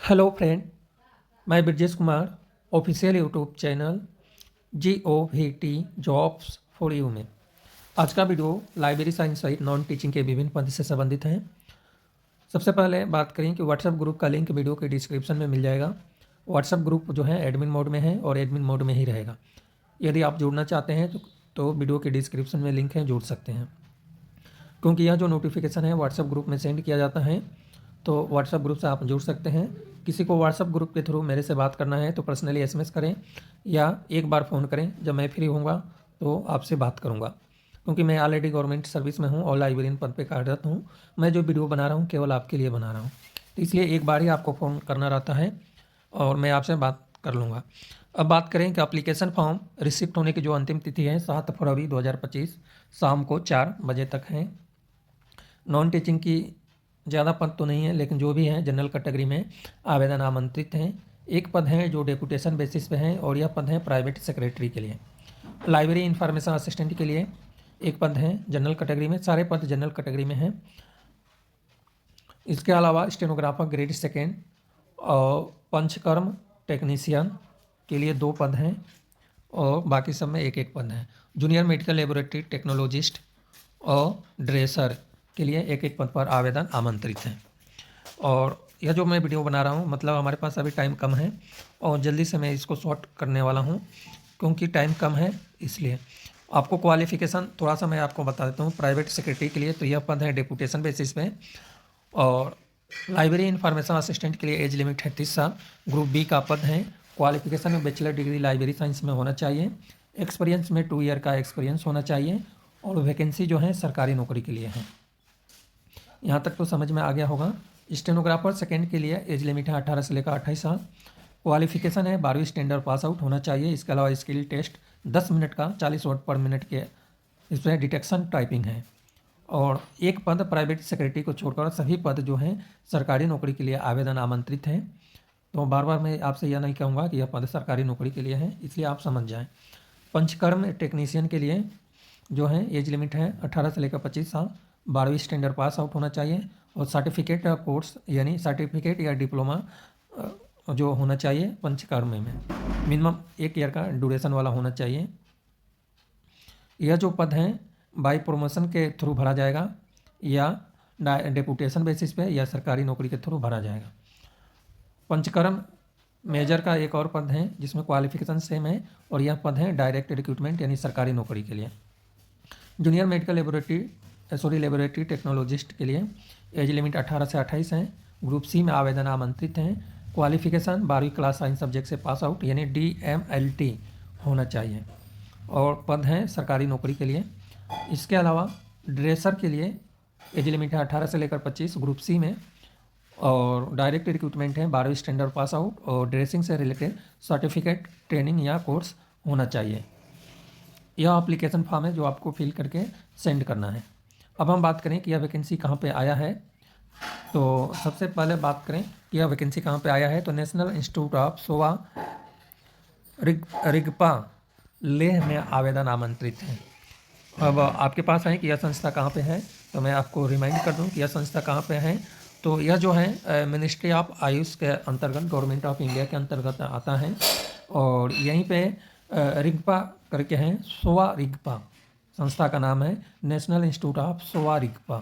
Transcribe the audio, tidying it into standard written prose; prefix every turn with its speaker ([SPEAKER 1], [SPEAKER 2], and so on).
[SPEAKER 1] Hello friend, मैं Brajesh Kumar official YouTube channel GOVT jobs for you में आज का वीडियो लाइब्रेरी साइंस सहित नॉन टीचिंग के विभिन्न पद से संबंधित हैं। सबसे पहले बात करें कि व्हाट्सएप ग्रुप का लिंक वीडियो के डिस्क्रिप्शन में मिल जाएगा। व्हाट्सएप ग्रुप जो है एडमिन मोड में है और एडमिन मोड में ही रहेगा। यदि आप जुड़ना चाहते हैं तो वीडियो के डिस्क्रिप्शन में लिंक है, जुड़ सकते हैं। क्योंकि यह जो नोटिफिकेशन है व्हाट्सएप ग्रुप में सेंड किया जाता है, तो व्हाट्सएप ग्रुप से आप जुड़ सकते हैं। किसी को व्हाट्सएप ग्रुप के थ्रू मेरे से बात करना है तो पर्सनली SMS करें या एक बार फ़ोन करें, जब मैं फ्री होऊंगा तो आपसे बात करूंगा। क्योंकि मैं ऑलरेडी गवर्नमेंट सर्विस में हूं और लाइब्रेरियन पद पे कार्यरत हूं। मैं जो वीडियो बना रहा हूं केवल आपके लिए बना रहा हूं, तो इसलिए एक बार ही आपको फ़ोन करना रहता है और मैं आपसे बात कर लूँगा। अब बात करें कि एप्लीकेशन फॉर्म रिसिप्ट होने की जो अंतिम तिथि है 7 फरवरी 2025 शाम को 4 बजे तक है। नॉन टीचिंग की ज़्यादा पद तो नहीं है, लेकिन जो भी हैं जनरल कैटेगरी में आवेदन आमंत्रित हैं। एक पद है जो डेपुटेशन बेसिस पे है और यह पद है प्राइवेट सेक्रेटरी के लिए। लाइब्रेरी इंफॉर्मेशन असिस्टेंट के लिए एक पद है जनरल कैटेगरी में, सारे पद जनरल कैटेगरी में हैं। इसके अलावा स्टेनोग्राफर ग्रेड सेकेंड और पंचकर्म टेक्नीशियन के लिए 2 पद हैं और बाकी सब में एक एक पद है। जूनियर मेडिकल लेबोरेटरी टेक्नोलॉजिस्ट और ड्रेसर के लिए एक एक पद पर आवेदन आमंत्रित हैं। और यह जो मैं वीडियो बना रहा हूँ, मतलब हमारे पास अभी टाइम कम है और जल्दी से मैं इसको शॉर्ट करने वाला हूँ क्योंकि टाइम कम है। इसलिए आपको क्वालिफ़िकेशन थोड़ा सा मैं आपको बता देता हूँ। प्राइवेट सेक्रेटरी के लिए तो यह पद है डेपुटेशन बेसिस पे और लाइब्रेरी इंफॉर्मेशन असिस्टेंट के लिए एज लिमिट है 30 साल। ग्रुप बी का पद है। क्वालिफिकेशन में बैचलर डिग्री लाइब्रेरी साइंस में होना चाहिए। एक्सपीरियंस में 2 ईयर का एक्सपीरियंस होना चाहिए और वैकेंसी जो है सरकारी नौकरी के लिए है। यहाँ तक तो समझ में आ गया होगा। स्टेनोग्राफर सेकेंड के लिए एज लिमिट है 18 से लेकर 28 साल। क्वालिफिकेशन है 12वीं स्टैंडर्ड पास आउट होना चाहिए। इसके अलावा स्किल टेस्ट 10 मिनट का 40 वर्ड पर मिनट के इसमें डिटेक्शन टाइपिंग है। और एक पद प्राइवेट सेक्रेटरी को छोड़कर सभी पद जो हैं सरकारी नौकरी के लिए आवेदन आमंत्रित हैं। तो बार बार मैं आपसे यह नहीं कहूँगा कि यह पद सरकारी नौकरी के लिए है, इसलिए आप समझ जाएं। पंचकर्म टेक्नीशियन के लिए जो है एज लिमिट है 18 से लेकर 25 साल। 12वीं स्टैंडर्ड पास आउट होना चाहिए और सर्टिफिकेट कोर्स यानी सर्टिफिकेट या डिप्लोमा जो होना चाहिए पंचकर्म में मिनिमम 1 ईयर का ड्यूरेशन वाला होना चाहिए। यह जो पद हैं बाई प्रमोशन के थ्रू भरा जाएगा या डेपुटेशन बेसिस पे या सरकारी नौकरी के थ्रू भरा जाएगा। पंचकर्म मेजर का एक और पद है जिसमें क्वालिफिकेशन सेम है और यह पद है डायरेक्ट रिक्रूटमेंट यानी सरकारी नौकरी के लिए। जूनियर मेडिकल लेबोरेटरी टेक्नोलॉजिस्ट के लिए एज लिमिट 18 से 28 है। ग्रुप सी में आवेदन आमंत्रित हैं। क्वालिफिकेशन 12वीं क्लास साइंस सब्जेक्ट से पास आउट यानी DMLT होना चाहिए और पद हैं सरकारी नौकरी के लिए। इसके अलावा ड्रेसर के लिए एज लिमिट है 18 से लेकर 25 ग्रुप सी में और डायरेक्ट रिक्रूटमेंट है 12वीं स्टैंडर्ड पास आउट और ड्रेसिंग से रिलेटेड सर्टिफिकेट ट्रेनिंग या कोर्स होना चाहिए। यह एप्लीकेशन फॉर्म है जो आपको फिल करके सेंड करना है। अब हम बात करें कि यह वैकेंसी कहाँ पे आया है, तो सबसे पहले बात करें कि यह वैकेंसी कहाँ पे आया है, तो national Institute of Sowa Rigpa Leh में आवेदन आमंत्रित है। अब आपके पास है कि यह संस्था कहाँ पे है, तो मैं आपको रिमाइंड कर दूं कि यह संस्था कहाँ पे है। तो यह जो है मिनिस्ट्री ऑफ आयुष के अंतर्गत गवर्नमेंट ऑफ इंडिया के अंतर्गत आता है और यहीं पे रिगपा करके हैं। सोवा रिगपा संस्था का नाम है, National Institute of Sowa Rigpa.